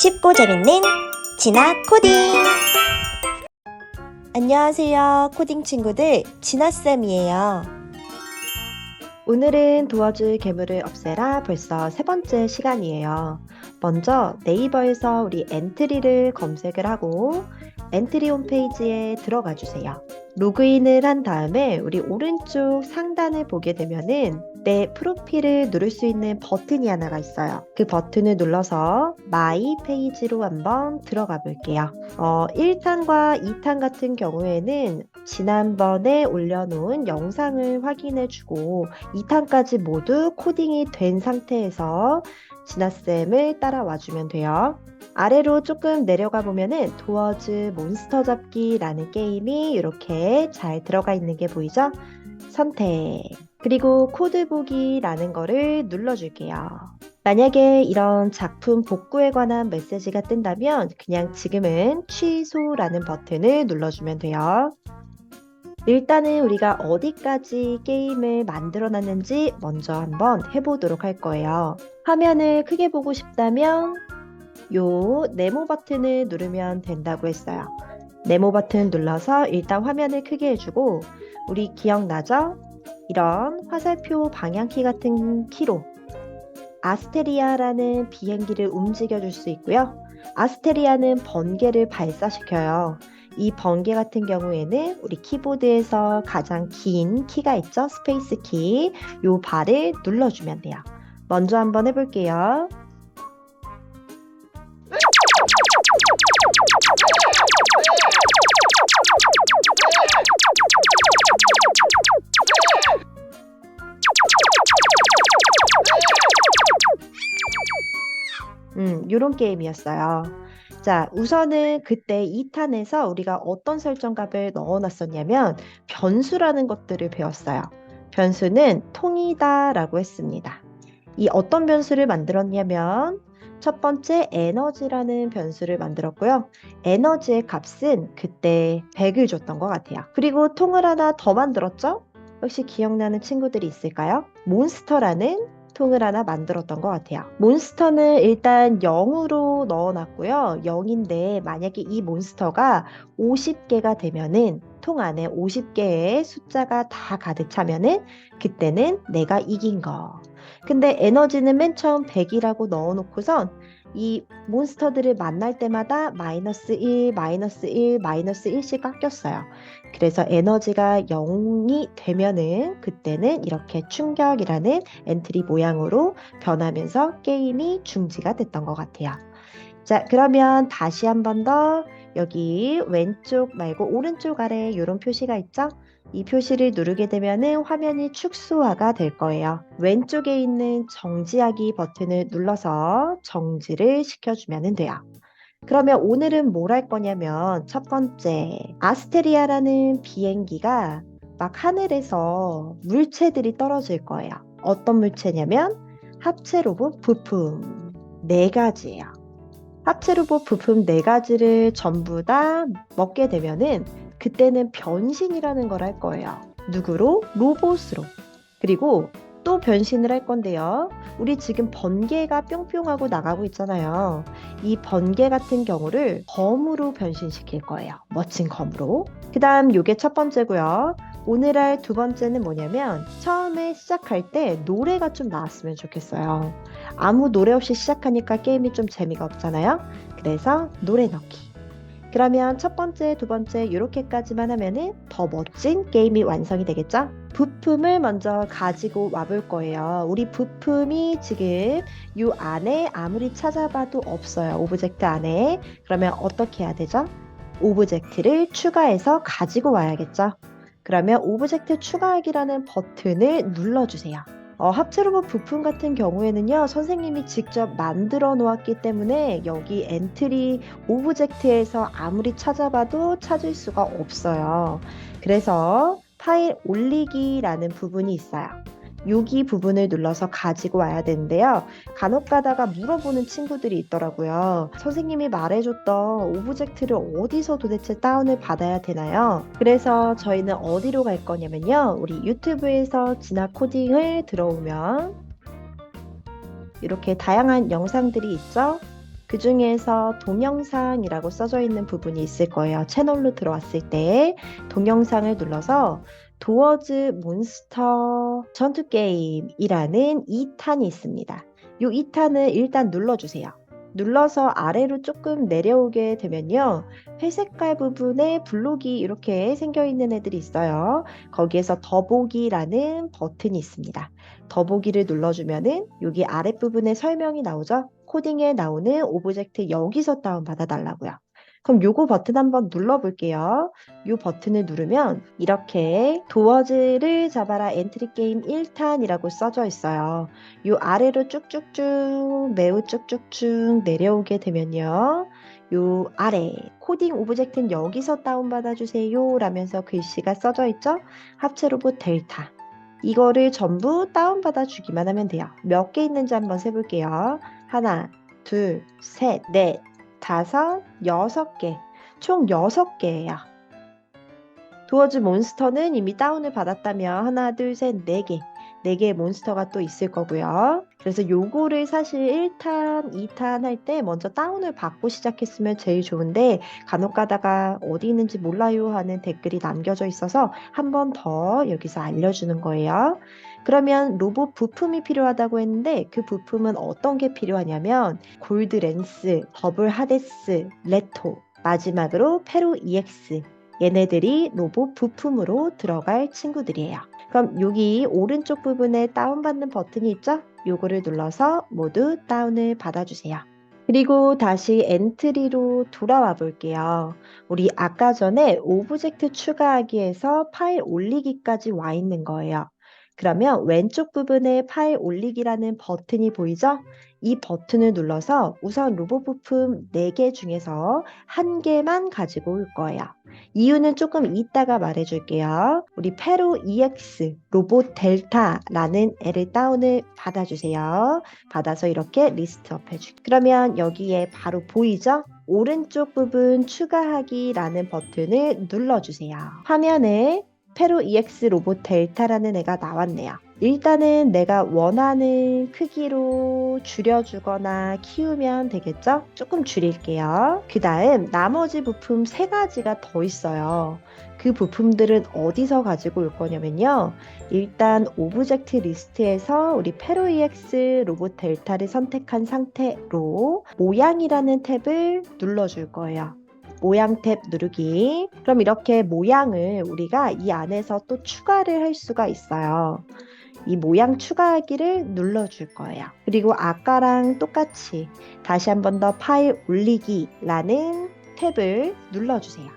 쉽고 재밌는 진아 코딩! 안녕하세요, 코딩 친구들. 진아쌤이에요. 오늘은 도와줄 괴물을 없애라 벌써 세 번째 시간이에요. 먼저 네이버에서 우리 엔트리를 검색을 하고 엔트리 홈페이지에 들어가 주세요. 로그인을 한 다음에 우리 오른쪽 상단을 보게 되면은 내 프로필을 누를 수 있는 버튼이 하나가 있어요. 그 버튼을 눌러서 마이 페이지로 한번 들어가 볼게요. 1탄과 2탄 같은 경우에는 지난번에 올려놓은 영상을 확인해 주고 2탄까지 모두 코딩이 된 상태에서 진아쌤을 따라와 주면 돼요. 아래로 조금 내려가 보면은 도어즈 몬스터 잡기라는 게임이 이렇게 잘 들어가 있는 게 보이죠? 선택. 그리고 코드 보기라는 거를 눌러줄게요. 만약에 이런 작품 복구에 관한 메시지가 뜬다면 그냥 지금은 취소라는 버튼을 눌러주면 돼요. 일단은 우리가 어디까지 게임을 만들어 놨는지 먼저 한번 해보도록 할 거예요. 화면을 크게 보고 싶다면 요 네모 버튼을 누르면 된다고 했어요. 네모 버튼 눌러서 일단 화면을 크게 해주고 우리 기억나죠? 이런 화살표 방향키 같은 키로 아스테리아라는 비행기를 움직여 줄 수 있고요. 아스테리아는 번개를 발사시켜요. 이 번개 같은 경우에는 우리 키보드에서 가장 긴 키가 있죠? 스페이스 키. 요 발을 눌러주면 돼요. 먼저 한번 해볼게요. 요런 게임이었어요. 자, 우선은 그때 2탄에서 우리가 어떤 설정값을 넣어놨었냐면 변수라는 것들을 배웠어요. 변수는 통이다 라고 했습니다. 이 어떤 변수를 만들었냐면 첫 번째 에너지라는 변수를 만들었고요. 에너지의 값은 그때 100을 줬던 것 같아요. 그리고 통을 하나 더 만들었죠? 혹시 기억나는 친구들이 있을까요? 몬스터라는 통을 하나 만들었던 것 같아요. 몬스터는 일단 0으로 넣어놨고요. 0인데 만약에 이 몬스터가 50개가 되면은 통 안에 50개의 숫자가 다 가득 차면은 그때는 내가 이긴 거. 근데 에너지는 맨 처음 100이라고 넣어놓고선 이 몬스터들을 만날 때마다 마이너스 1, 마이너스 1, 마이너스 1씩 깎였어요. 그래서 에너지가 0이 되면은 그때는 이렇게 충격이라는 엔트리 모양으로 변하면서 게임이 중지가 됐던 것 같아요. 자, 그러면 다시 한 번 더 여기 왼쪽 말고 오른쪽 아래에 이런 표시가 있죠? 이 표시를 누르게 되면은 화면이 축소화가 될 거예요. 왼쪽에 있는 정지하기 버튼을 눌러서 정지를 시켜주면 돼요. 그러면 오늘은 뭘 할 거냐면 첫 번째, 아스테리아라는 비행기가 막 하늘에서 물체들이 떨어질 거예요. 어떤 물체냐면 합체 로봇 부품 4가지예요. 합체 로봇 부품 4가지를 전부 다 먹게 되면은 그때는 변신이라는 걸 할 거예요. 누구로? 로봇으로. 그리고 또 변신을 할 건데요. 우리 지금 번개가 뿅뿅하고 나가고 있잖아요. 이 번개 같은 경우를 검으로 변신시킬 거예요. 멋진 검으로. 그 다음 요게 첫 번째고요. 오늘 할 두 번째는 뭐냐면 처음에 시작할 때 노래가 좀 나왔으면 좋겠어요. 아무 노래 없이 시작하니까 게임이 좀 재미가 없잖아요. 그래서 노래 넣기. 그러면 첫 번째, 두 번째 이렇게까지만 하면은 더 멋진 게임이 완성이 되겠죠? 부품을 먼저 가지고 와볼 거예요. 우리 부품이 지금 이 안에 아무리 찾아봐도 없어요. 오브젝트 안에. 그러면 어떻게 해야 되죠? 오브젝트를 추가해서 가지고 와야겠죠? 그러면 오브젝트 추가하기라는 버튼을 눌러주세요. 합체 로봇 부품 같은 경우에는요, 선생님이 직접 만들어 놓았기 때문에 여기 엔트리 오브젝트에서 아무리 찾아봐도 찾을 수가 없어요. 그래서 파일 올리기라는 부분이 있어요. 여기 부분을 눌러서 가지고 와야 되는데요. 간혹 가다가 물어보는 친구들이 있더라고요. 선생님이 말해줬던 오브젝트를 어디서 도대체 다운을 받아야 되나요? 그래서 저희는 어디로 갈 거냐면요. 우리 유튜브에서 진아 코딩을 들어오면 이렇게 다양한 영상들이 있죠? 그 중에서 동영상이라고 써져 있는 부분이 있을 거예요. 채널로 들어왔을 때 동영상을 눌러서 도어즈 몬스터 전투 게임이라는 2탄이 있습니다. 이 2탄을 일단 눌러주세요. 눌러서 아래로 조금 내려오게 되면요. 회색깔 부분에 블록이 이렇게 생겨 있는 애들이 있어요. 거기에서 더보기라는 버튼이 있습니다. 더보기를 눌러주면은 여기 아랫부분에 설명이 나오죠? 코딩에 나오는 오브젝트 여기서 다운받아 달라고요. 그럼 요거 버튼 한번 눌러볼게요. 요 버튼을 누르면 이렇게 도어즈를 잡아라 엔트리 게임 1탄이라고 써져 있어요. 요 아래로 쭉쭉쭉 매우 쭉쭉쭉 내려오게 되면요. 요 아래 코딩 오브젝트는 여기서 다운받아 주세요 라면서 글씨가 써져 있죠? 합체 로봇 델타. 이거를 전부 다운받아 주기만 하면 돼요. 몇 개 있는지 한번 세볼게요. 하나, 둘, 셋, 넷, 다섯, 6개. 총 6개예요. 도어즈 몬스터는 이미 다운을 받았다면 하나, 둘, 셋, 4개. 4개의 몬스터가 또 있을 거고요. 그래서 요거를 사실 1탄, 2탄 할 때 먼저 다운을 받고 시작했으면 제일 좋은데 간혹 가다가 어디 있는지 몰라요 하는 댓글이 남겨져 있어서 한 번 더 여기서 알려주는 거예요. 그러면 로봇 부품이 필요하다고 했는데 그 부품은 어떤 게 필요하냐면 골드 랜스, 더블 하데스, 레토, 마지막으로 페로 EX 얘네들이 로봇 부품으로 들어갈 친구들이에요. 그럼 여기 오른쪽 부분에 다운받는 버튼이 있죠? 요거를 눌러서 모두 다운을 받아주세요. 그리고 다시 엔트리로 돌아와 볼게요. 우리 아까 전에 오브젝트 추가하기에서 파일 올리기까지 와 있는 거예요. 그러면 왼쪽 부분에 파일 올리기라는 버튼이 보이죠? 이 버튼을 눌러서 우선 로봇 부품 4개 중에서 1개만 가지고 올 거예요. 이유는 조금 이따가 말해줄게요. 우리 페로 EX 로봇 델타라는 애를 다운을 받아주세요. 받아서 이렇게 리스트업 해줄게요. 그러면 여기에 바로 보이죠? 오른쪽 부분 추가하기라는 버튼을 눌러주세요. 화면에 페로 EX 로봇 델타라는 애가 나왔네요. 일단은 내가 원하는 크기로 줄여주거나 키우면 되겠죠? 조금 줄일게요. 그 다음 나머지 부품 3가지가 더 있어요. 그 부품들은 어디서 가지고 올 거냐면요. 일단 오브젝트 리스트에서 우리 페로 EX 로봇 델타를 선택한 상태로 모양이라는 탭을 눌러줄 거예요. 모양 탭 누르기. 그럼 이렇게 모양을 우리가 이 안에서 또 추가를 할 수가 있어요. 이 모양 추가하기를 눌러줄 거예요. 그리고 아까랑 똑같이 다시 한 번 더 파일 올리기라는 탭을 눌러주세요.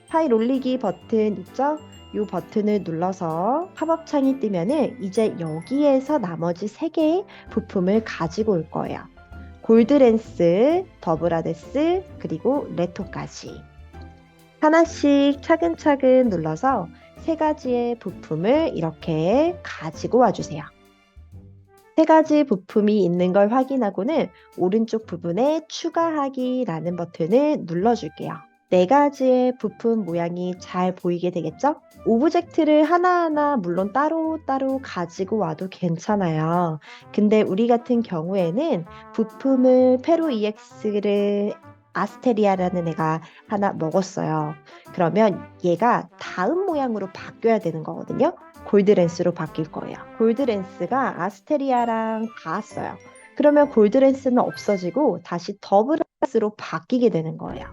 파일 올리기 버튼 있죠? 이 버튼을 눌러서 팝업 창이 뜨면은 이제 여기에서 나머지 3개의 부품을 가지고 올 거예요. 골드랜스, 더블하데스, 그리고 레토까지. 하나씩 차근차근 눌러서 3가지의 부품을 이렇게 가지고 와주세요. 3가지 부품이 있는 걸 확인하고는 오른쪽 부분에 추가하기라는 버튼을 눌러줄게요. 4가지의 부품 모양이 잘 보이게 되겠죠? 오브젝트를 하나하나 물론 따로따로 가지고 와도 괜찮아요. 근데 우리 같은 경우에는 부품을 페로 EX를 아스테리아라는 애가 하나 먹었어요. 그러면 얘가 다음 모양으로 바뀌어야 되는 거거든요. 골드랜스로 바뀔 거예요. 골드랜스가 아스테리아랑 닿았어요. 그러면 골드랜스는 없어지고 다시 더블랜스로 바뀌게 되는 거예요.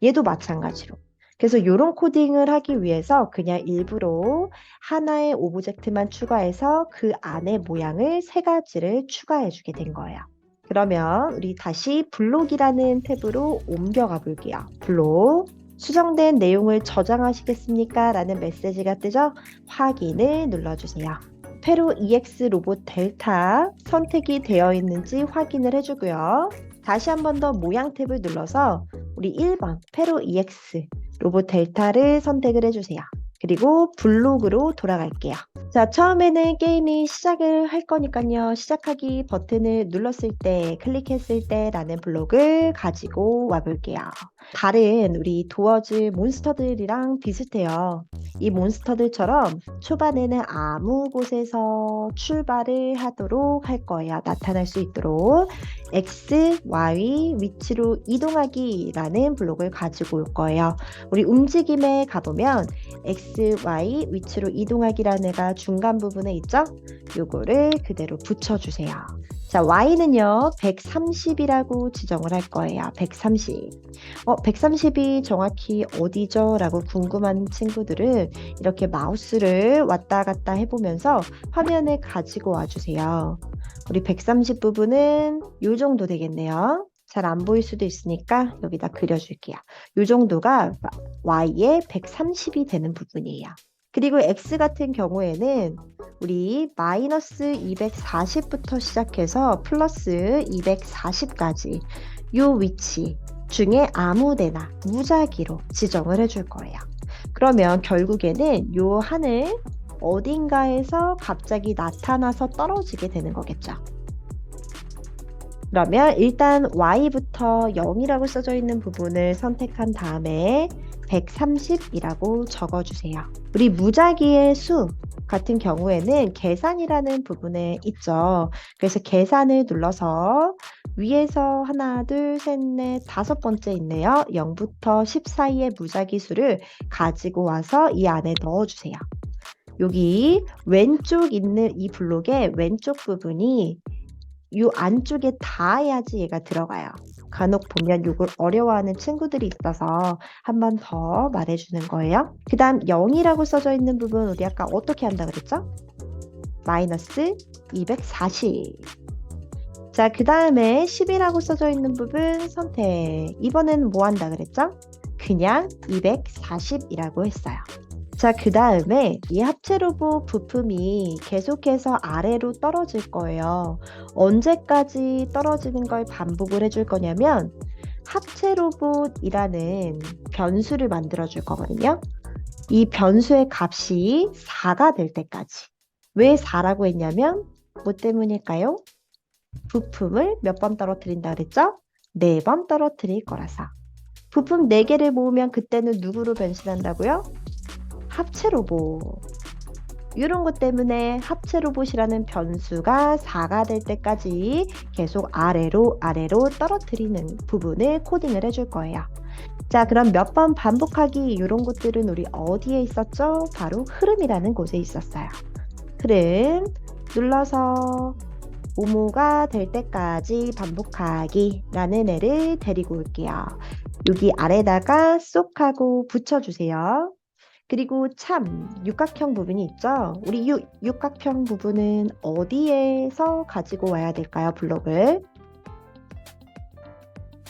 얘도 마찬가지로. 그래서 이런 코딩을 하기 위해서 그냥 일부러 하나의 오브젝트만 추가해서 그 안에 모양을 3가지를 추가해 주게 된 거예요. 그러면 우리 다시 블록이라는 탭으로 옮겨가 볼게요. 블록. 수정된 내용을 저장하시겠습니까? 라는 메시지가 뜨죠? 확인을 눌러주세요. 페로 EX 로봇 델타 선택이 되어 있는지 확인을 해주고요. 다시 한 번 더 모양 탭을 눌러서 우리 1번 페로 EX 로봇 델타를 선택을 해주세요. 그리고 블록으로 돌아갈게요. 자, 처음에는 게임이 시작을 할 거니까요. 시작하기 버튼을 눌렀을 때, 클릭했을 때 라는 블록을 가지고 와 볼게요. 다른 우리 도어즈 몬스터들이랑 비슷해요. 이 몬스터들처럼 초반에는 아무 곳에서 출발을 하도록 할 거예요. 나타날 수 있도록 X, Y 위치로 이동하기라는 블록을 가지고 올 거예요. 우리 움직임에 가보면 X, Y 위치로 이동하기라는 애가 중간 부분에 있죠? 요거를 그대로 붙여주세요. 자, Y는요, 130이라고 지정을 할 거예요. 130. 130이 정확히 어디죠? 라고 궁금한 친구들은 이렇게 마우스를 왔다 갔다 해보면서 화면에 가지고 와주세요. 우리 130 부분은 요 정도 되겠네요. 잘 안 보일 수도 있으니까 여기다 그려줄게요. 요 정도가 Y의 130이 되는 부분이에요. 그리고 X 같은 경우에는 우리 마이너스 240부터 시작해서 플러스 240까지 요 위치 중에 아무 데나 무작위로 지정을 해줄 거예요. 그러면 결국에는 요 하늘 어딘가에서 갑자기 나타나서 떨어지게 되는 거겠죠. 그러면 일단 Y부터 0이라고 써져 있는 부분을 선택한 다음에 130이라고 적어주세요. 우리 무작위의 수 같은 경우에는 계산이라는 부분에 있죠. 그래서 계산을 눌러서 위에서 하나, 둘, 셋, 넷, 다섯 번째 있네요. 0부터 10 사이의 무작위 수를 가지고 와서 이 안에 넣어주세요. 여기 왼쪽 있는 이 블록의 왼쪽 부분이 이 안쪽에 닿아야지 얘가 들어가요. 간혹 보면 이걸 어려워하는 친구들이 있어서 한 번 더 말해주는 거예요. 그 다음 0이라고 써져 있는 부분 우리 아까 어떻게 한다 그랬죠? 마이너스 240. 자, 그 다음에 10이라고 써져 있는 부분 선택. 이번에는 뭐 한다 그랬죠? 그냥 240이라고 했어요. 자, 그 다음에 이 합체 로봇 부품이 계속해서 아래로 떨어질 거예요. 언제까지 떨어지는 걸 반복을 해줄 거냐면 합체 로봇이라는 변수를 만들어 줄 거거든요. 이 변수의 값이 4가 될 때까지. 왜 4라고 했냐면 뭐 때문일까요? 부품을 몇 번 떨어뜨린다 그랬죠? 4번 떨어뜨릴 거라서. 부품 4개를 모으면 그때는 누구로 변신한다고요? 합체 로봇. 이런 것 때문에 합체 로봇이라는 변수가 4가 될 때까지 계속 아래로 떨어뜨리는 부분을 코딩을 해줄 거예요. 자, 그럼 몇 번 반복하기 이런 것들은 우리 어디에 있었죠? 바로 흐름이라는 곳에 있었어요. 흐름 눌러서 모모가 될 때까지 반복하기라는 애를 데리고 올게요. 여기 아래다가 쏙 하고 붙여주세요. 그리고 참 육각형 부분이 있죠. 우리 육각형 부분은 어디에서 가지고 와야 될까요? 블록을.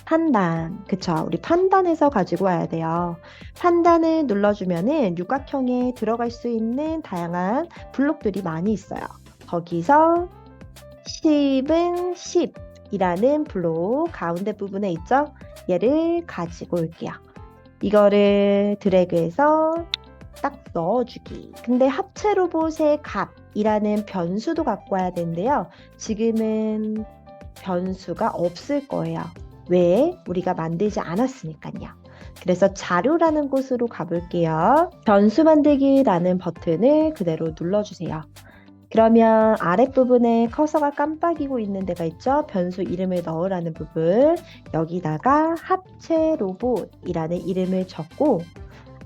판단. 그쵸. 우리 판단에서 가지고 와야 돼요. 판단을 눌러주면은 육각형에 들어갈 수 있는 다양한 블록들이 많이 있어요. 거기서 10은 10이라는 블록 가운데 부분에 있죠. 얘를 가지고 올게요. 이거를 드래그해서 딱 넣어주기. 근데 합체 로봇의 값이라는 변수도 갖고 와야 되는데요. 지금은 변수가 없을 거예요. 왜? 우리가 만들지 않았으니까요. 그래서 자료라는 곳으로 가볼게요. 변수 만들기라는 버튼을 그대로 눌러주세요. 그러면 아랫부분에 커서가 깜빡이고 있는 데가 있죠? 변수 이름을 넣으라는 부분. 여기다가 합체 로봇이라는 이름을 적고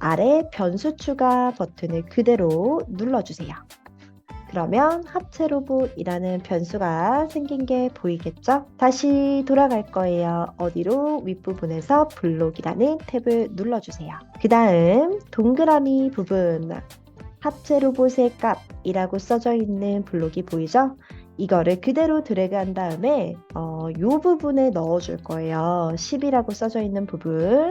아래 변수 추가 버튼을 그대로 눌러주세요. 그러면 합체 로봇이라는 변수가 생긴 게 보이겠죠? 다시 돌아갈 거예요. 어디로? 윗부분에서 블록이라는 탭을 눌러주세요. 그 다음 동그라미 부분 합체 로봇의 값이라고 써져 있는 블록이 보이죠? 이거를 그대로 드래그한 다음에 이 부분에 넣어줄 거예요. 10이라고 써져 있는 부분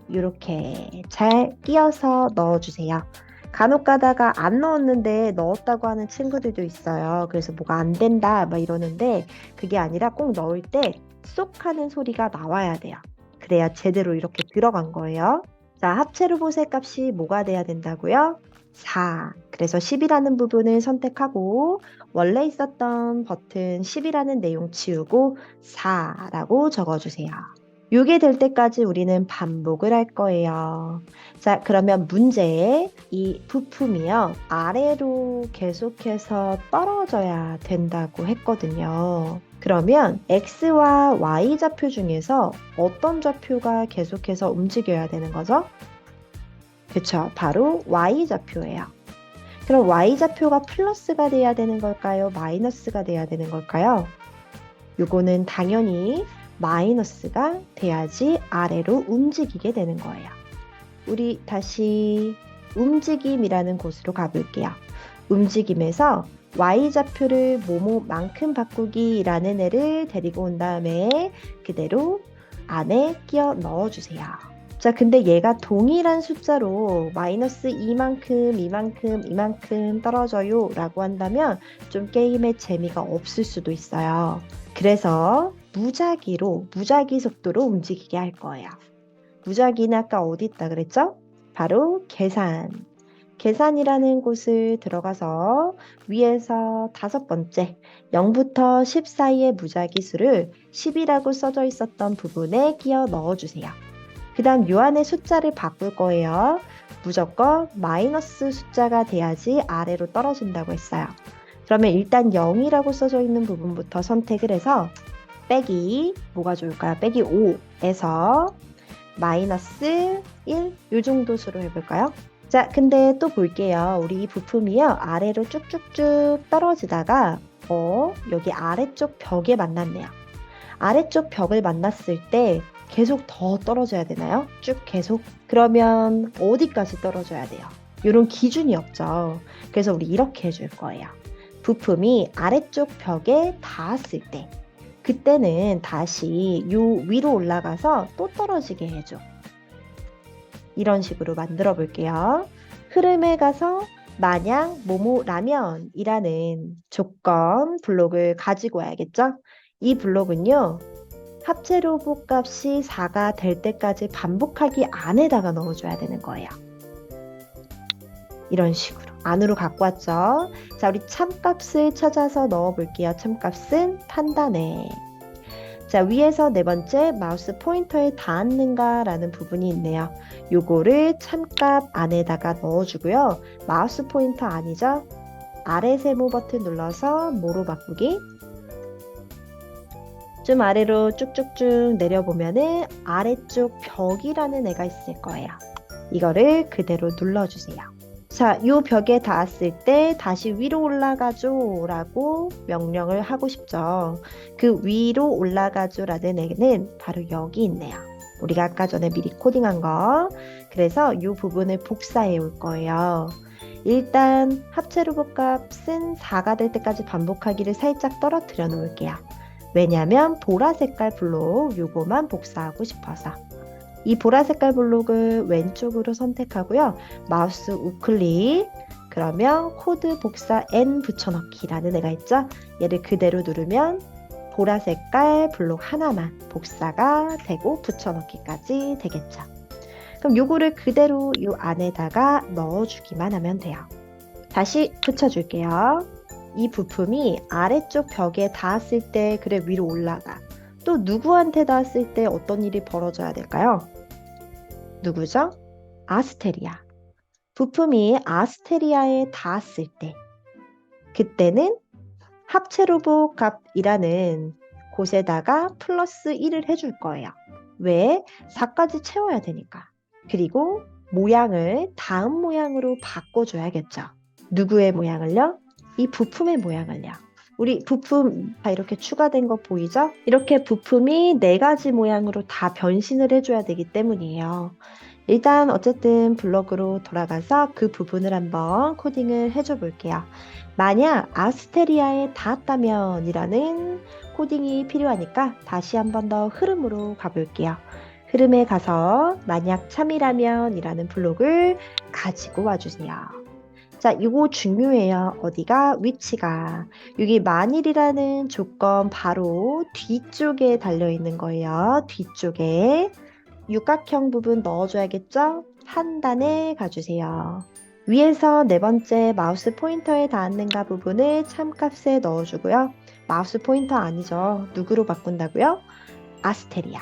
이렇게 잘 끼워서 넣어주세요. 간혹 가다가 안 넣었는데 넣었다고 하는 친구들도 있어요. 그래서 뭐가 안 된다 막 이러는데 그게 아니라 꼭 넣을 때 쏙 하는 소리가 나와야 돼요. 그래야 제대로 이렇게 들어간 거예요. 자, 합체 로봇의 값이 뭐가 돼야 된다고요? 4. 그래서 10이라는 부분을 선택하고 원래 있었던 버튼 10이라는 내용 지우고 4라고 적어주세요. 요게 될 때까지 우리는 반복을 할 거예요. 자, 그러면 문제에 이 부품이요. 아래로 계속해서 떨어져야 된다고 했거든요. 그러면 X와 Y 좌표 중에서 어떤 좌표가 계속해서 움직여야 되는 거죠? 그쵸. 바로 Y 좌표예요. 그럼 Y 좌표가 플러스가 돼야 되는 걸까요? 마이너스가 돼야 되는 걸까요? 요거는 당연히 마이너스가 돼야지 아래로 움직이게 되는 거예요. 우리 다시 움직임이라는 곳으로 가볼게요. 움직임에서 Y좌표를 뭐뭐만큼 바꾸기라는 애를 데리고 온 다음에 그대로 안에 끼워 넣어주세요. 자, 근데 얘가 동일한 숫자로 마이너스 이만큼 떨어져요 라고 한다면 좀 게임의 재미가 없을 수도 있어요. 그래서 무작위 속도로 움직이게 할 거예요. 무작위는 아까 어디 있다 그랬죠? 바로 계산. 계산이라는 곳을 들어가서 위에서 5번째 0부터 10 사이의 무작위 수를 10이라고 써져 있었던 부분에 끼워 넣어주세요. 그 다음 요 안에 숫자를 바꿀 거예요. 무조건 마이너스 숫자가 돼야지 아래로 떨어진다고 했어요. 그러면 일단 0이라고 써져 있는 부분부터 선택을 해서 빼기 뭐가 좋을까요? 빼기 5에서 마이너스 1, 요 정도 수로 해볼까요? 자, 근데 또 볼게요. 우리 이 부품이요. 아래로 쭉쭉쭉 떨어지다가 여기 아래쪽 벽에 만났네요. 아래쪽 벽을 만났을 때 계속 더 떨어져야 되나요? 쭉 계속? 그러면 어디까지 떨어져야 돼요? 이런 기준이 없죠. 그래서 우리 이렇게 해줄 거예요. 부품이 아래쪽 벽에 닿았을 때 그때는 다시 요 위로 올라가서 또 떨어지게 해줘. 이런 식으로 만들어 볼게요. 흐름에 가서 만약 뭐뭐라면이라는 조건 블록을 가지고 와야겠죠? 이 블록은요. 합체 로봇 값이 4가 될 때까지 반복하기 안에다가 넣어줘야 되는 거예요. 이런 식으로 안으로 갖고 왔죠. 자, 우리 참값을 찾아서 넣어볼게요. 참값은 판단에. 자, 위에서 네 번째 마우스 포인터에 닿았는가 라는 부분이 있네요. 요거를 참값 안에다가 넣어주고요. 마우스 포인터 아니죠? 아래 세모 버튼 눌러서 뭐로 바꾸기? 좀 아래로 쭉쭉쭉 내려보면은 아래쪽 벽이라는 애가 있을 거예요. 이거를 그대로 눌러주세요. 자, 요 벽에 닿았을 때 다시 위로 올라가줘 라고 명령을 하고 싶죠. 그 위로 올라가줘 라는 애는 바로 여기 있네요. 우리가 아까 전에 미리 코딩한 거. 그래서 이 부분을 복사해 올 거예요. 일단 합체 로봇 값은 4가 될 때까지 반복하기를 살짝 떨어뜨려 놓을게요. 왜냐면 보라 색깔 블록 요거만 복사하고 싶어서. 이 보라 색깔 블록을 왼쪽으로 선택하고요. 마우스 우클릭. 그러면 코드 복사 N 붙여넣기라는 애가 있죠. 얘를 그대로 누르면 보라 색깔 블록 하나만 복사가 되고 붙여넣기까지 되겠죠. 그럼 요거를 그대로 요 안에다가 넣어주기만 하면 돼요. 다시 붙여줄게요. 이 부품이 아래쪽 벽에 닿았을 때 그래 위로 올라가. 또 누구한테 닿았을 때 어떤 일이 벌어져야 될까요? 누구죠? 아스테리아. 부품이 아스테리아에 닿았을 때 그때는 합체 로봇 값이라는 곳에다가 플러스 1을 해줄 거예요. 왜? 4까지 채워야 되니까. 그리고 모양을 다음 모양으로 바꿔줘야겠죠. 누구의 모양을요? 이 부품의 모양을요. 우리 부품 다 이렇게 추가된 거 보이죠? 이렇게 부품이 4가지 모양으로 다 변신을 해줘야 되기 때문이에요. 일단 어쨌든 블럭으로 돌아가서 그 부분을 한번 코딩을 해줘 볼게요. 만약 아스테리아에 닿았다면 이라는 코딩이 필요하니까 다시 한 번 더 흐름으로 가볼게요. 흐름에 가서 만약 참이라면 이라는 블록을 가지고 와주세요. 자, 이거 중요해요. 어디가? 위치가. 여기 만일이라는 조건 바로 뒤쪽에 달려있는 거예요. 뒤쪽에. 육각형 부분 넣어줘야겠죠? 판단에 가주세요. 위에서 네 번째 마우스 포인터에 닿았는가 부분을 참값에 넣어주고요. 마우스 포인터 아니죠. 누구로 바꾼다고요? 아스테리아.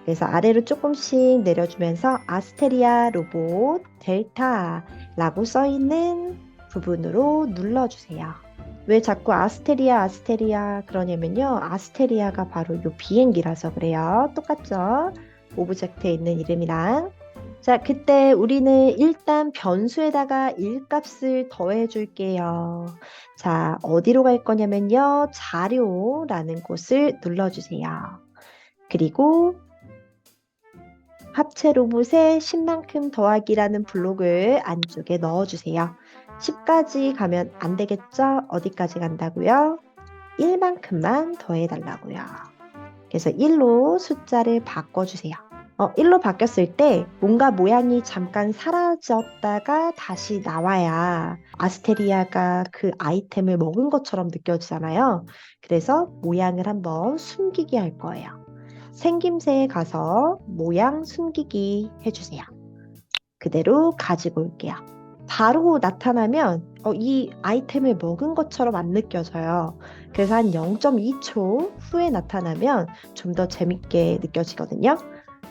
그래서 아래로 조금씩 내려주면서 아스테리아 로봇 델타라고 써있는 부분으로 눌러주세요. 왜 자꾸 아스테리아 그러냐면요. 아스테리아가 바로 요 비행기라서 그래요. 똑같죠? 오브젝트에 있는 이름이랑. 자, 그때 우리는 일단 변수에다가 일값을 더해 줄게요. 자, 어디로 갈 거냐면요. 자료라는 곳을 눌러주세요. 그리고 합체 로봇에 10만큼 더하기라는 블록을 안쪽에 넣어주세요. 10까지 가면 안 되겠죠? 어디까지 간다고요? 1만큼만 더해달라고요. 그래서 1로 숫자를 바꿔주세요. 1로 바뀌었을 때 뭔가 모양이 잠깐 사라졌다가 다시 나와야 아스테리아가 그 아이템을 먹은 것처럼 느껴지잖아요. 그래서 모양을 한번 숨기게 할 거예요. 생김새에 가서 모양 숨기기 해주세요. 그대로 가지고 올게요. 바로 나타나면 이 아이템을 먹은 것처럼 안 느껴져요. 그래서 한 0.2초 후에 나타나면 좀 더 재밌게 느껴지거든요.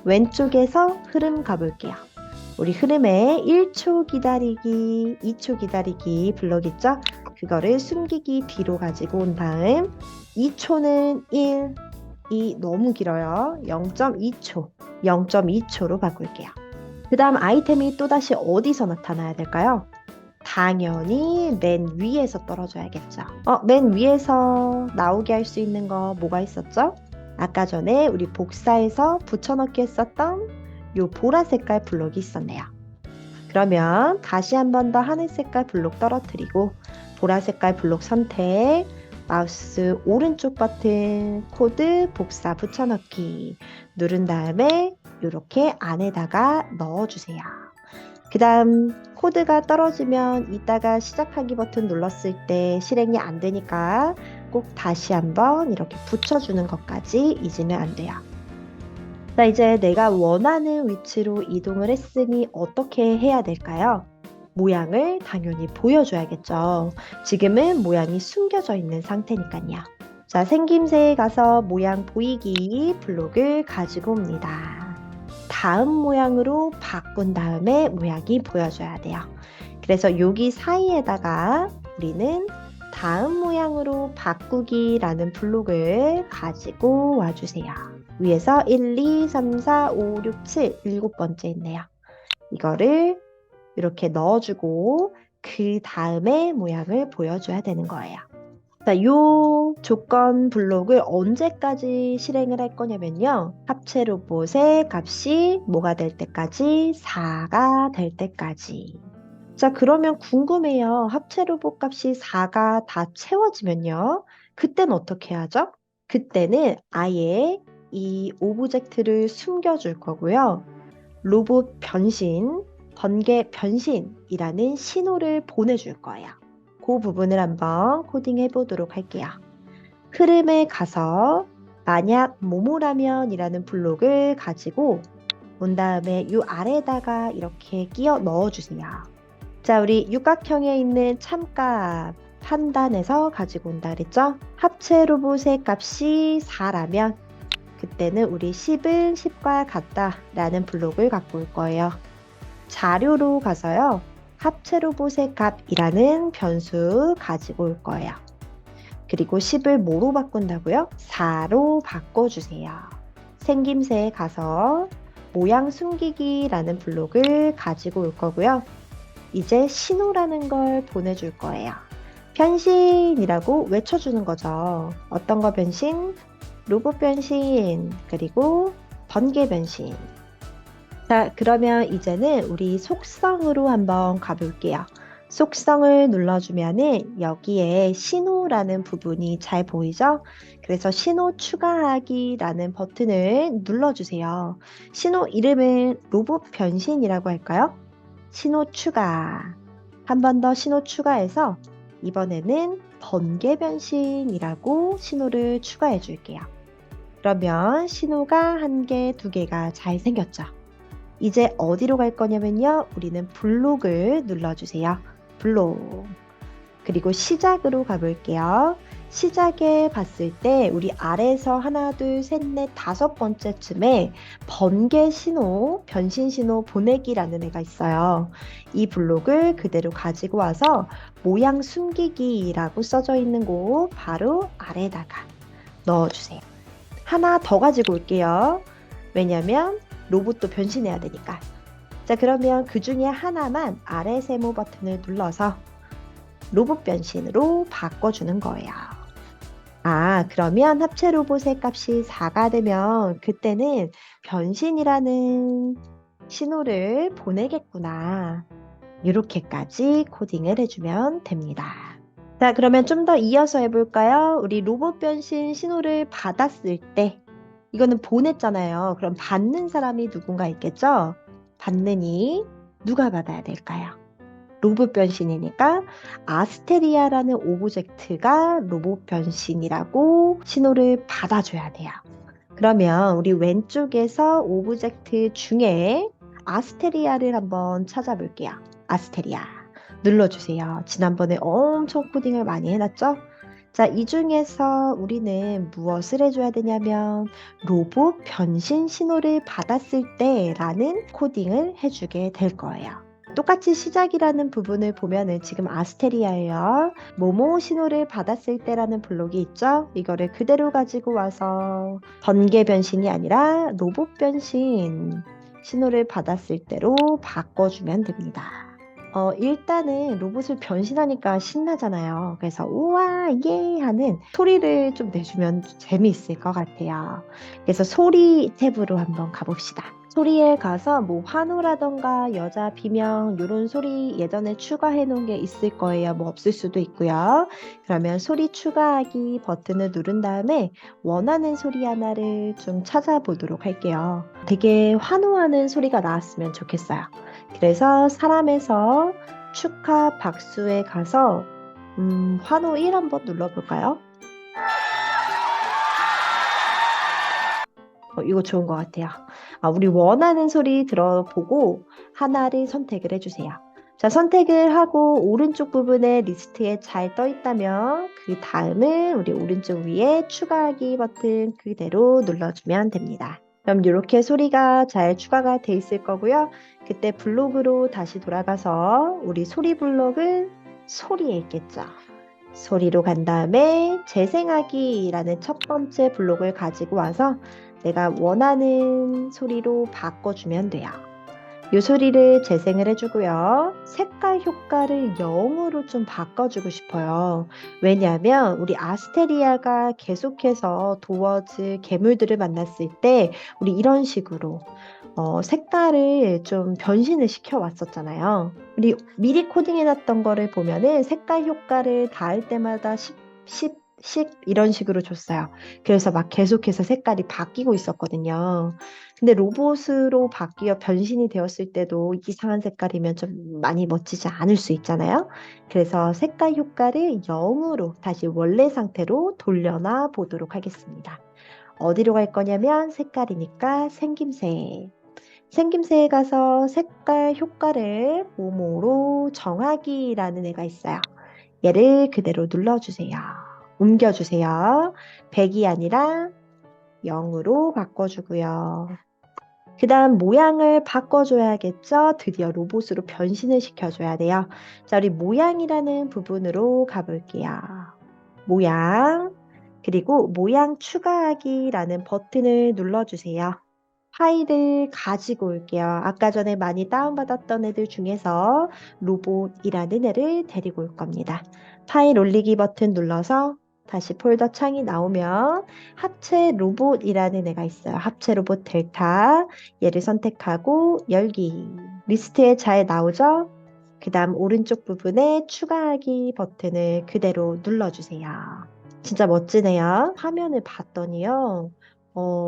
왼쪽에서 흐름 가볼게요. 우리 흐름에 1초 기다리기, 2초 기다리기 블록 있죠? 그거를 숨기기 뒤로 가지고 온 다음 2초는 1, 2 너무 길어요. 0.2초, 0.2초로 바꿀게요. 그 다음 아이템이 또다시 어디서 나타나야 될까요? 당연히 맨 위에서 떨어져야겠죠. 맨 위에서 나오게 할 수 있는 거 뭐가 있었죠? 아까 전에 우리 복사해서 붙여넣기 했었던 요 보라 색깔 블록이 있었네요. 그러면 다시 한 번 더 하늘 색깔 블록 떨어뜨리고 보라 색깔 블록 선택, 마우스 오른쪽 버튼 코드 복사 붙여넣기 누른 다음에 이렇게 안에다가 넣어주세요. 그 다음 코드가 떨어지면 이따가 시작하기 버튼 눌렀을 때 실행이 안 되니까 꼭 다시 한번 이렇게 붙여주는 것까지 잊으면 안 돼요. 자, 이제 내가 원하는 위치로 이동을 했으니 어떻게 해야 될까요? 모양을 당연히 보여줘야겠죠. 지금은 모양이 숨겨져 있는 상태니까요. 자, 생김새에 가서 모양 보이기 블록을 가지고 옵니다. 다음 모양으로 바꾼 다음에 모양이 보여줘야 돼요. 그래서 여기 사이에다가 우리는 다음 모양으로 바꾸기라는 블록을 가지고 와주세요. 위에서 1, 2, 3, 4, 5, 6, 7, 7번째 있네요. 이거를 이렇게 넣어주고 그 다음에 모양을 보여줘야 되는 거예요. 자, 요 조건 블록을 언제까지 실행을 할 거냐면요. 합체 로봇의 값이 뭐가 될 때까지? 4가 될 때까지. 자, 그러면 궁금해요. 합체 로봇 값이 4가 다 채워지면요. 그때는 어떻게 하죠? 그때는 아예 이 오브젝트를 숨겨줄 거고요. 로봇 변신, 번개 변신이라는 신호를 보내줄 거예요. 그 부분을 한번 코딩해 보도록 할게요. 흐름에 가서 만약 모모라면이라는 블록을 가지고 온 다음에 이 아래에다가 이렇게 끼워 넣어주세요. 자, 우리 육각형에 있는 참값 판단해서 가지고 온다 그랬죠? 합체 로봇의 값이 4라면 그때는 우리 10은 10과 같다 라는 블록을 갖고 올 거예요. 자료로 가서요. 합체 로봇의 값이라는 변수 가지고 올 거예요. 그리고 10을 뭐로 바꾼다고요? 4로 바꿔주세요. 생김새에 가서 모양 숨기기라는 블록을 가지고 올 거고요. 이제 신호라는 걸 보내줄 거예요. 변신이라고 외쳐주는 거죠. 어떤 거 변신? 로봇 변신, 그리고 번개 변신. 자, 그러면 이제는 우리 속성으로 한번 가볼게요. 속성을 눌러주면은 여기에 신호라는 부분이 잘 보이죠? 그래서 신호 추가하기라는 버튼을 눌러주세요. 신호 이름은 로봇 변신이라고 할까요? 신호 추가. 한 번 더 신호 추가해서 이번에는 번개 변신이라고 신호를 추가해 줄게요. 그러면 신호가 1개, 2개가 잘 생겼죠. 이제 어디로 갈 거냐면요. 우리는 블록을 눌러주세요. 블록. 그리고 시작으로 가볼게요. 시작에 봤을 때 우리 아래에서 하나, 둘, 셋, 넷, 다섯 번째쯤에 번개 신호, 변신 신호 보내기라는 애가 있어요. 이 블록을 그대로 가지고 와서 모양 숨기기라고 써져 있는 곳 바로 아래에다가 넣어주세요. 하나 더 가지고 올게요. 왜냐면 로봇도 변신해야 되니까. 자, 그러면 그 중에 하나만 아래 세모 버튼을 눌러서 로봇 변신으로 바꿔주는 거예요. 아, 그러면 합체 로봇의 값이 4가 되면 그때는 변신이라는 신호를 보내겠구나. 이렇게까지 코딩을 해주면 됩니다. 자, 그러면 좀 더 이어서 해볼까요? 우리 로봇 변신 신호를 받았을 때, 이거는 보냈잖아요. 그럼 받는 사람이 누군가 있겠죠? 받는 이 누가 받아야 될까요? 로봇 변신이니까 아스테리아라는 오브젝트가 로봇 변신이라고 신호를 받아줘야 돼요. 그러면 우리 왼쪽에서 오브젝트 중에 아스테리아를 한번 찾아볼게요. 아스테리아 눌러주세요. 지난번에 엄청 코딩을 많이 해놨죠? 자, 이 중에서 우리는 무엇을 해줘야 되냐면 로봇 변신 신호를 받았을 때라는 코딩을 해주게 될 거예요. 똑같이 시작이라는 부분을 보면은 지금 아스테리아예요. 모모 신호를 받았을 때라는 블록이 있죠? 이거를 그대로 가지고 와서 번개 변신이 아니라 로봇 변신 신호를 받았을 때로 바꿔주면 됩니다. 일단은 로봇을 변신하니까 신나잖아요. 그래서 우와, 예 하는 소리를 좀 내주면 재미있을 것 같아요. 그래서 소리 탭으로 한번 가봅시다. 소리에 가서 뭐 환호라던가 여자 비명 이런 소리 예전에 추가해 놓은 게 있을 거예요. 뭐 없을 수도 있고요. 그러면 소리 추가하기 버튼을 누른 다음에 원하는 소리 하나를 좀 찾아보도록 할게요. 되게 환호하는 소리가 나왔으면 좋겠어요. 그래서 사람에서 축하 박수에 가서 환호 1 한번 눌러볼까요? 이거 좋은 것 같아요. 우리 원하는 소리 들어보고 하나를 선택을 해주세요. 자, 선택을 하고 오른쪽 부분에 리스트에 잘 떠 있다면 그 다음은 우리 오른쪽 위에 추가하기 버튼 그대로 눌러주면 됩니다. 그럼 이렇게 소리가 잘 추가가 돼 있을 거고요. 그때 블록으로 다시 돌아가서 우리 소리 블록은 소리에 있겠죠. 소리로 간 다음에 재생하기라는 첫 번째 블록을 가지고 와서 내가 원하는 소리로 바꿔주면 돼요. 이 소리를 재생을 해주고요. 색깔 효과를 0으로 좀 바꿔주고 싶어요. 왜냐하면 우리 아스테리아가 계속해서 도어즈 괴물들을 만났을 때 우리 이런 식으로 색깔을 좀 변신을 시켜 왔었잖아요. 우리 미리 코딩해놨던 거를 보면은 색깔 효과를 닿을 때마다 10 이런 식으로 줬어요. 그래서 막 계속해서 색깔이 바뀌고 있었거든요. 근데 로봇으로 바뀌어 변신이 되었을 때도 이상한 색깔이면 좀 많이 멋지지 않을 수 있잖아요. 그래서 색깔 효과를 0으로 다시 원래 상태로 돌려놔 보도록 하겠습니다. 어디로 갈 거냐면 색깔이니까 생김새. 생김새에 가서 색깔 효과를 모모로 정하기라는 애가 있어요. 얘를 그대로 눌러주세요. 옮겨주세요. 100이 아니라 0으로 바꿔주고요. 그 다음 모양을 바꿔줘야겠죠? 드디어 로봇으로 변신을 시켜줘야 돼요. 자, 우리 모양이라는 부분으로 가볼게요. 모양, 그리고 모양 추가하기라는 버튼을 눌러주세요. 파일을 가지고 올게요. 아까 전에 많이 다운받았던 애들 중에서 로봇이라는 애를 데리고 올 겁니다. 파일 올리기 버튼 눌러서 다시 폴더 창이 나오면 합체 로봇이라는 애가 있어요. 합체 로봇 델타. 얘를 선택하고 열기. 리스트에 잘 나오죠? 그 다음 오른쪽 부분에 추가하기 버튼을 그대로 눌러주세요. 진짜 멋지네요. 화면을 봤더니요.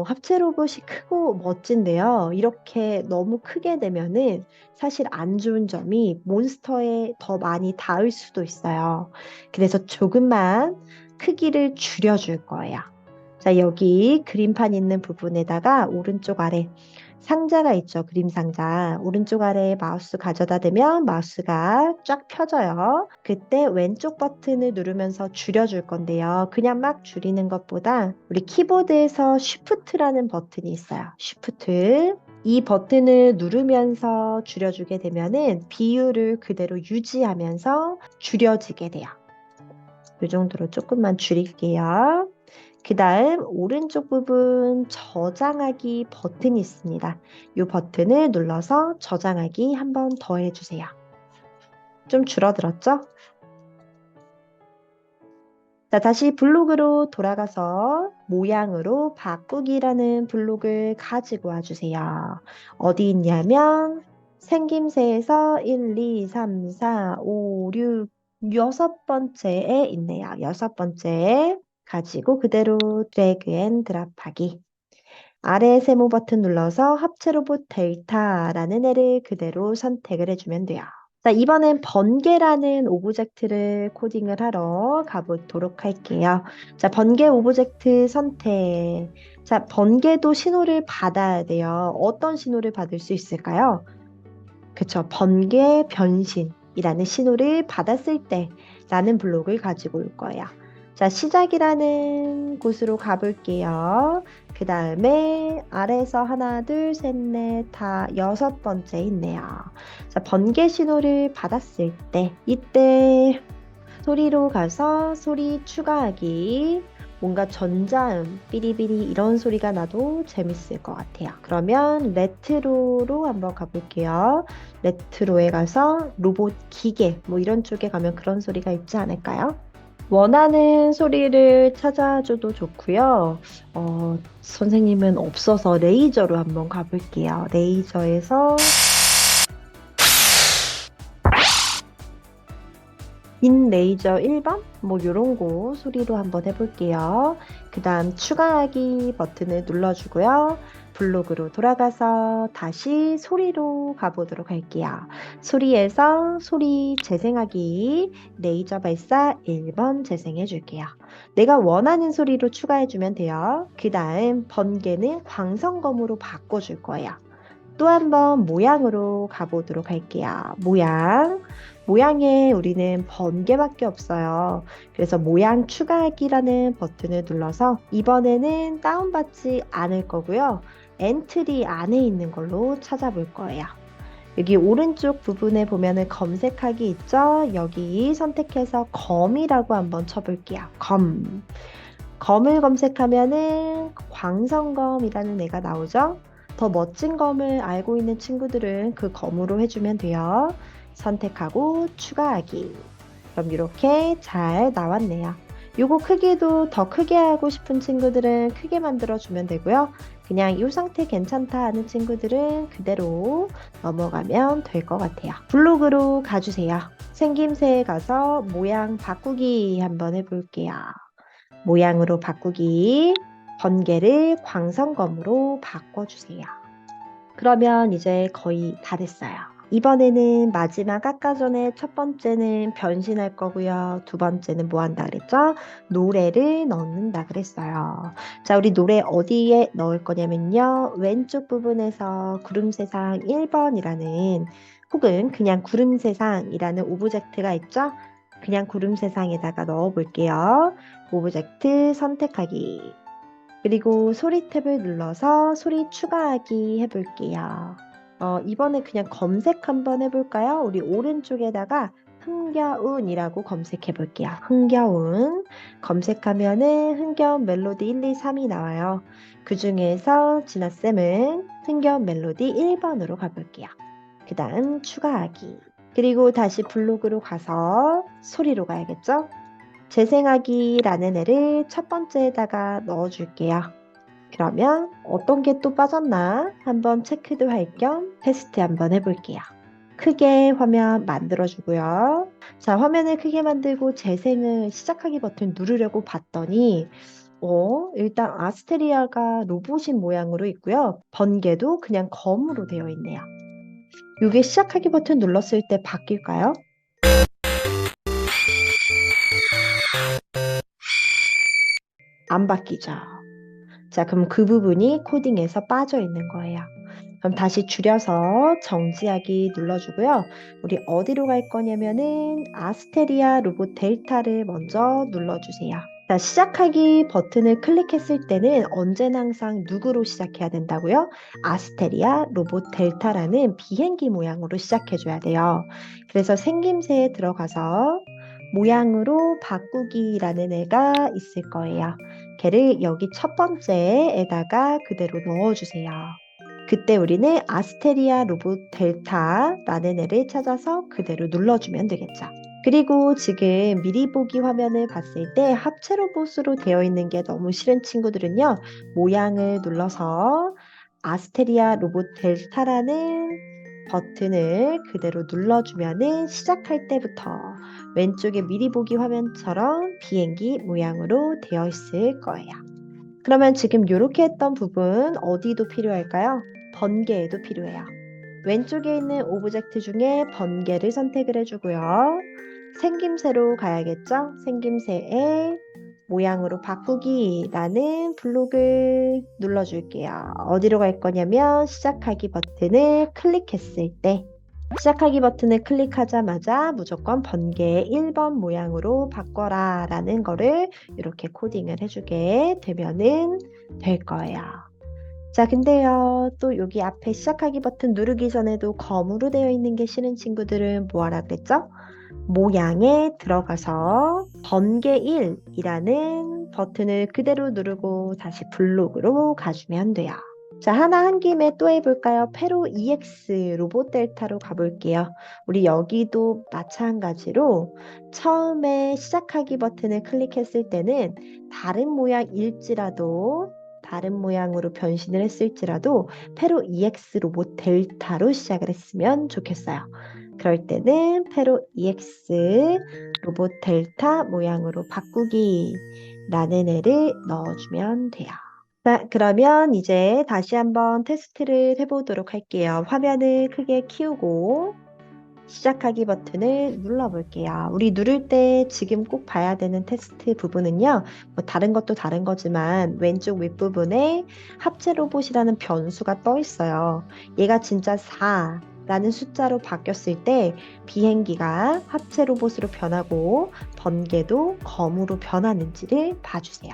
합체 로봇이 크고 멋진데요. 이렇게 너무 크게 되면은 사실 안 좋은 점이 몬스터에 더 많이 닿을 수도 있어요. 그래서 조금만 크기를 줄여줄 거예요. 자, 여기 그림판 있는 부분에다가 오른쪽 아래 상자가 있죠. 그림 상자. 오른쪽 아래 마우스 가져다 대면 마우스가 쫙 펴져요. 그때 왼쪽 버튼을 누르면서 줄여줄 건데요. 그냥 막 줄이는 것보다 우리 키보드에서 쉬프트라는 버튼이 있어요. 쉬프트. 이 버튼을 누르면서 줄여주게 되면은 비율을 그대로 유지하면서 줄여지게 돼요. 이 정도로 조금만 줄일게요. 그 다음 오른쪽 부분 저장하기 버튼이 있습니다. 이 버튼을 눌러서 저장하기 한 번 더 해주세요. 좀 줄어들었죠? 자, 다시 블록으로 돌아가서 모양으로 바꾸기라는 블록을 가지고 와주세요. 어디 있냐면 생김새에서 1, 2, 3, 4, 5, 6, 여섯 번째에 있네요. 여섯 번째에 가지고 그대로 드래그 앤 드랍하기. 아래 세모 버튼 눌러서 합체 로봇 데이터라는 애를 그대로 선택을 해주면 돼요. 자, 이번엔 번개라는 오브젝트를 코딩을 하러 가보도록 할게요. 자, 번개 오브젝트 선택. 자, 번개도 신호를 받아야 돼요. 어떤 신호를 받을 수 있을까요? 그쵸. 번개 변신이라는 신호를 받았을 때 라는 블록을 가지고 올 거예요. 자, 시작이라는 곳으로 가볼게요. 그 다음에 아래에서 하나, 둘, 셋, 넷, 다 여섯 번째 있네요. 자, 번개 신호를 받았을 때 이때 소리로 가서 소리 추가하기. 뭔가 전자음, 삐리삐리 이런 소리가 나도 재밌을 것 같아요. 그러면 레트로로 한번 가볼게요. 레트로에 가서 로봇 기계 뭐 이런 쪽에 가면 그런 소리가 있지 않을까요? 원하는 소리를 찾아줘도 좋고요. 선생님은 없어서 레이저로 한번 가볼게요. 레이저에서 인 레이저 1번? 뭐 요런 거 소리로 한번 해볼게요. 그 다음 추가하기 버튼을 눌러주고요. 블록으로 돌아가서 다시 소리로 가보도록 할게요. 소리에서 소리 재생하기 레이저 발사 1번 재생해 줄게요. 내가 원하는 소리로 추가해주면 돼요. 그 다음 번개는 광선검으로 바꿔줄 거예요. 또 한번 모양으로 가보도록 할게요. 모양에 우리는 번개밖에 없어요. 그래서 모양 추가하기라는 버튼을 눌러서 이번에는 다운받지 않을 거고요. 엔트리 안에 있는 걸로 찾아볼 거예요. 여기 오른쪽 부분에 보면은 검색하기 있죠? 여기 선택해서 검이라고 한번 쳐볼게요. 검을 검색하면은 광선검이라는 애가 나오죠? 더 멋진 검을 알고 있는 친구들은 그 검으로 해주면 돼요. 선택하고 추가하기. 그럼 이렇게 잘 나왔네요. 요거 크기도 더 크게 하고 싶은 친구들은 크게 만들어주면 되고요. 그냥 이 상태 괜찮다 하는 친구들은 그대로 넘어가면 될 것 같아요. 블록으로 가주세요. 생김새에 가서 모양 바꾸기 한번 해볼게요. 모양으로 바꾸기. 번개를 광선검으로 바꿔주세요. 그러면 이제 거의 다 됐어요. 이번에는 마지막 아까 전에 첫 번째는 변신할 거고요. 두 번째는 뭐 한다 그랬죠? 노래를 넣는다 그랬어요. 자, 우리 노래 어디에 넣을 거냐면요. 왼쪽 부분에서 구름세상 1번이라는 혹은 그냥 구름세상이라는 오브젝트가 있죠? 그냥 구름세상에다가 넣어 볼게요. 오브젝트 선택하기. 그리고 소리 탭을 눌러서 소리 추가하기 해볼게요. 이번에 그냥 검색 한번 해볼까요? 우리 오른쪽에다가 흥겨운이라고 검색해 볼게요. 흥겨운. 검색하면은 흥겨운 멜로디 1, 2, 3이 나와요. 그 중에서 진아쌤은 흥겨운 멜로디 1번으로 가볼게요. 그 다음 추가하기. 그리고 다시 블록으로 가서 소리로 가야겠죠? 재생하기라는 애를 첫 번째에다가 넣어줄게요. 그러면 어떤 게 또 빠졌나 한번 체크도 할 겸 테스트 한번 해볼게요. 크게 화면 만들어주고요. 자, 화면을 크게 만들고 재생을 시작하기 버튼 누르려고 봤더니 일단 아스테리아가 로봇인 모양으로 있고요. 번개도 그냥 검으로 되어 있네요. 이게 시작하기 버튼 눌렀을 때 바뀔까요? 안 바뀌죠. 자, 그럼 그 부분이 코딩에서 빠져 있는 거예요. 그럼 다시 줄여서 정지하기 눌러주고요. 우리 어디로 갈 거냐면은 아스테리아 로봇 델타를 먼저 눌러주세요. 자, 시작하기 버튼을 클릭했을 때는 언제나 항상 누구로 시작해야 된다고요? 아스테리아 로봇 델타라는 비행기 모양으로 시작해줘야 돼요. 그래서 생김새에 들어가서 모양으로 바꾸기라는 애가 있을 거예요. 걔를 여기 첫 번째에다가 그대로 넣어주세요. 그때 우리는 아스테리아 로봇 델타라는 애를 찾아서 그대로 눌러주면 되겠죠. 그리고 지금 미리 보기 화면을 봤을 때 합체 로봇으로 되어 있는 게 너무 싫은 친구들은요. 모양을 눌러서 아스테리아 로봇 델타라는 버튼을 그대로 눌러주면은 시작할 때부터 왼쪽에 미리 보기 화면처럼 비행기 모양으로 되어 있을 거예요. 그러면 지금 이렇게 했던 부분 어디도 필요할까요? 번개에도 필요해요. 왼쪽에 있는 오브젝트 중에 번개를 선택을 해주고요. 생김새로 가야겠죠? 생김새에 모양으로 바꾸기라는 블록을 눌러줄게요. 어디로 갈 거냐면 시작하기 버튼을 클릭했을 때 시작하기 버튼을 클릭하자마자 무조건 번개의 1번 모양으로 바꿔라 라는 거를 이렇게 코딩을 해주게 되면은 될 거예요. 자, 근데요, 또 여기 앞에 시작하기 버튼 누르기 전에도 검으로 되어 있는 게 싫은 친구들은 뭐 하라 그랬죠? 모양에 들어가서 번개 1이라는 버튼을 그대로 누르고 다시 블록으로 가주면 돼요. 자, 하나 한 김에 또 해볼까요? 페로 EX 로봇 델타로 가볼게요. 우리 여기도 마찬가지로 처음에 시작하기 버튼을 클릭했을 때는 다른 모양일지라도 다른 모양으로 변신을 했을지라도 페로 EX 로봇 델타로 시작을 했으면 좋겠어요. 그럴 때는 페로 EX 로봇 델타 모양으로 바꾸기라는 애를 넣어주면 돼요. 자, 그러면 이제 다시 한번 테스트를 해보도록 할게요. 화면을 크게 키우고 시작하기 버튼을 눌러볼게요. 우리 누를 때 지금 꼭 봐야 되는 테스트 부분은요. 뭐 다른 것도 다른 거지만 왼쪽 윗부분에 합체 로봇이라는 변수가 떠 있어요. 얘가 진짜 4라는 숫자로 바뀌었을 때 비행기가 합체 로봇으로 변하고 번개도 검으로 변하는지를 봐주세요.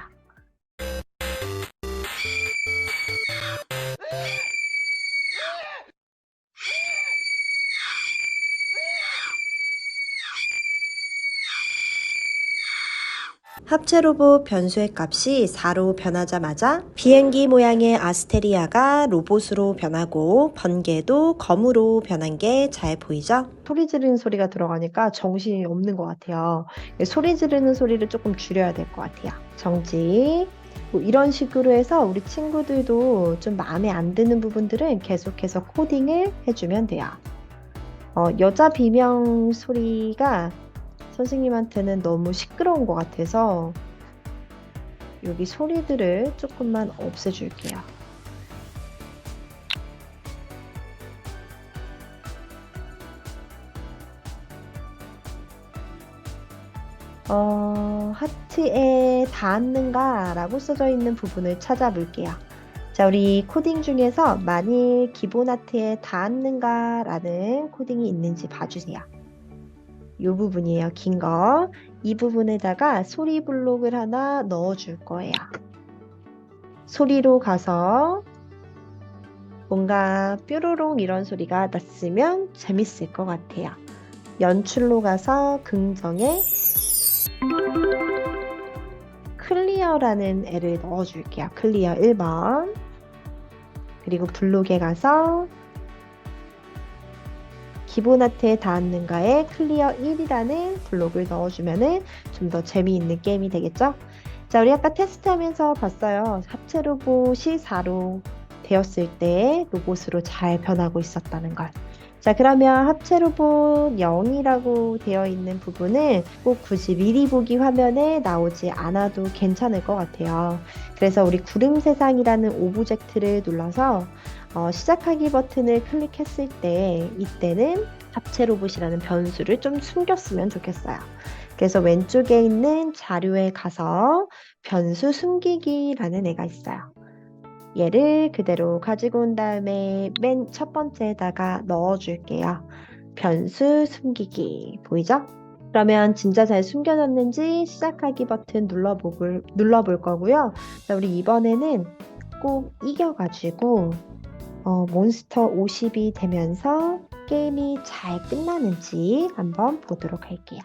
합체 로봇 변수의 값이 4로 변하자마자 비행기 모양의 아스테리아가 로봇으로 변하고 번개도 검으로 변한 게 잘 보이죠? 소리 지르는 소리가 들어가니까 정신이 없는 것 같아요. 소리 지르는 소리를 조금 줄여야 될 것 같아요. 정지. 뭐 이런 식으로 해서 우리 친구들도 좀 마음에 안 드는 부분들은 계속해서 코딩을 해주면 돼요. 여자 비명 소리가 선생님한테는 너무 시끄러운 것 같아서 여기 소리들을 조금만 없애줄게요. 하트에 닿았는가 라고 써져 있는 부분을 찾아볼게요. 자, 우리 코딩 중에서 만일 기본 하트에 닿았는가 라는 코딩이 있는지 봐주세요. 이 부분이에요. 긴 거. 이 부분에다가 소리 블록을 하나 넣어줄 거예요. 소리로 가서 뭔가 뾰로롱 이런 소리가 났으면 재밌을 것 같아요. 연출로 가서 긍정에 클리어라는 애를 넣어줄게요. 클리어 1번. 그리고 블록에 가서 기본 아트에 닿았는가에 클리어 1이라는 블록을 넣어주면 좀 더 재미있는 게임이 되겠죠? 자, 우리 아까 테스트하면서 봤어요. 합체 로봇이 4로 되었을 때 로봇으로 잘 변하고 있었다는 걸. 자, 그러면 합체 로봇 0이라고 되어 있는 부분은 꼭 굳이 미리 보기 화면에 나오지 않아도 괜찮을 것 같아요. 그래서 우리 구름 세상이라는 오브젝트를 눌러서 시작하기 버튼을 클릭했을 때 이때는 합체 로봇이라는 변수를 좀 숨겼으면 좋겠어요. 그래서 왼쪽에 있는 자료에 가서 변수 숨기기라는 애가 있어요. 얘를 그대로 가지고 온 다음에 맨 첫 번째에다가 넣어줄게요. 변수 숨기기. 보이죠? 그러면 진짜 잘 숨겨졌는지 시작하기 버튼 눌러볼 거고요. 자, 우리 이번에는 꼭 이겨가지고 몬스터 50이 되면서 게임이 잘 끝나는지 한번 보도록 할게요.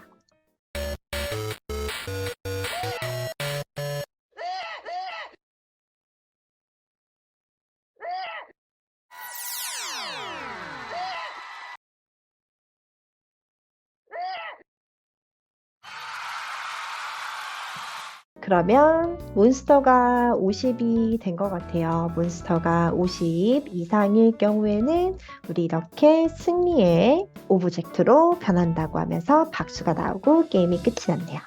그러면 몬스터가 50이 된 것 같아요. 몬스터가 50 이상일 경우에는 우리 이렇게 승리의 오브젝트로 변한다고 하면서 박수가 나오고 게임이 끝이 났네요.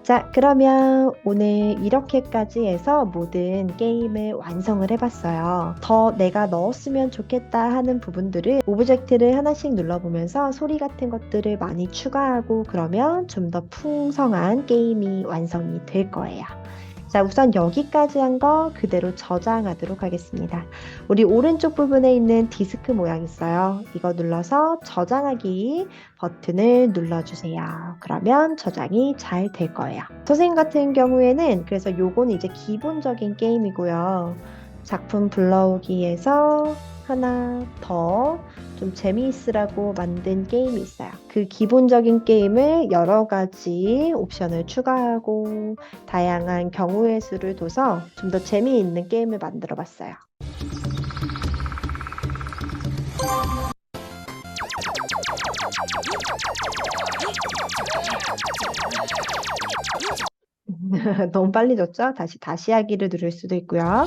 자, 그러면 오늘 이렇게까지 해서 모든 게임을 완성을 해봤어요. 더 내가 넣었으면 좋겠다 하는 부분들을 오브젝트를 하나씩 눌러보면서 소리 같은 것들을 많이 추가하고 그러면 좀 더 풍성한 게임이 완성이 될 거예요. 자, 우선 여기까지 한 거 그대로 저장하도록 하겠습니다. 우리 오른쪽 부분에 있는 디스크 모양 있어요. 이거 눌러서 저장하기 버튼을 눌러주세요. 그러면 저장이 잘 될 거예요. 선생님 같은 경우에는 그래서 요거는 이제 기본적인 게임이고요. 작품 불러오기에서 하나 더 좀 재미있으라고 만든 게임이 있어요. 그 기본적인 게임을 여러 가지 옵션을 추가하고 다양한 경우의 수를 둬서 좀 더 재미있는 게임을 만들어 봤어요. 너무 빨리 줬죠? 다시 하기를 누를 수도 있고요.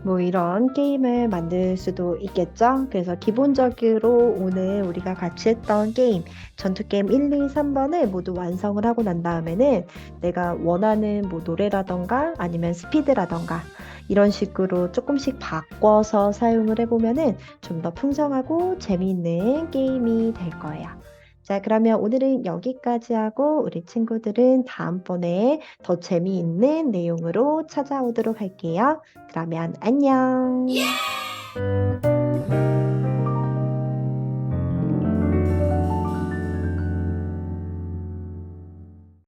뭐 이런 게임을 만들 수도 있겠죠. 그래서 기본적으로 오늘 우리가 같이 했던 게임, 전투 게임 1, 2, 3번을 모두 완성을 하고 난 다음에는 내가 원하는 뭐 노래라던가 아니면 스피드라던가 이런 식으로 조금씩 바꿔서 사용을 해보면은 좀 더 풍성하고 재미있는 게임이 될 거예요. 자, 그러면 오늘은 여기까지 하고 우리 친구들은 다음번에 더 재미있는 내용으로 찾아오도록 할게요. 그러면 안녕.